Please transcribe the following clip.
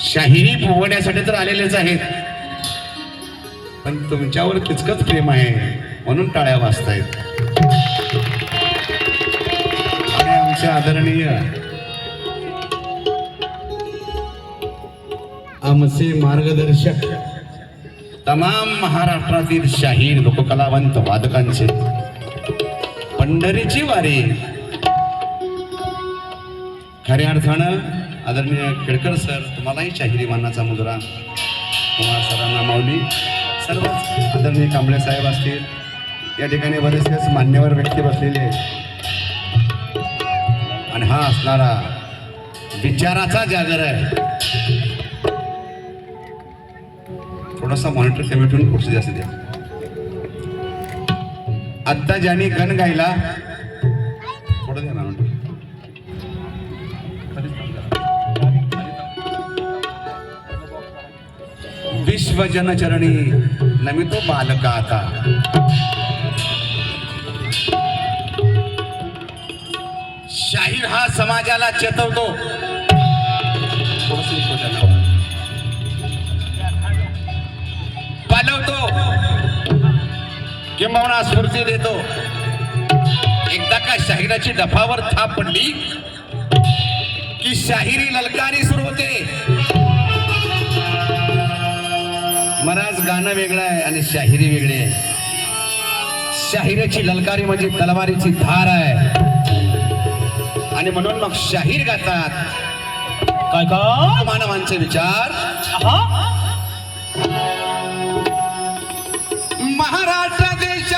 शाहिरी फुगवण्यासाठी तर आलेलेच आहेत, पण तुमच्यावर तितकंच प्रेम आहे म्हणून टाळ्या वाजतायत. आणि आमचे आदरणीय आमचे मार्गदर्शक तमाम महाराष्ट्रातील शाहीर लोककलावंत वादकांचे पंढरीची वारी खऱ्या अर्थानं आदरणीय केळकर सर, तुम्हालाही शाहिरी मानाचा मुजरा, कुमार सरांना माऊली, सर्वच आदरणीय कांबळे साहेब असतील, या ठिकाणी बरेचसेच मान्यवर व्यक्ती बसलेले आणि हा असणारा विचाराचा जागर आहे. थोडासा मॉनिटर कमी ठेवून पुढचे जास्त द्या. आत्ता ज्याने गण गायला थोडं द्या मॉनिटर. विश्व जनचरणी नमितो बालका आता. शाहीर हा समाजाला चेतवतो, पालवतो, किंबहुना स्फूर्ती देतो. एकदा का शाहिराची डफावर थाप पडली की शाहिरी ललकारी सुरू होते. महाराज, गाणं वेगळं आहे आणि शाहिरी वेगळी आहे. शाहिरीची ललकारी म्हणजे तलवारीची धार आहे आणि म्हणून मग शाहीर गातात. काय का मानवांचे विचार. महाराष्ट्र देश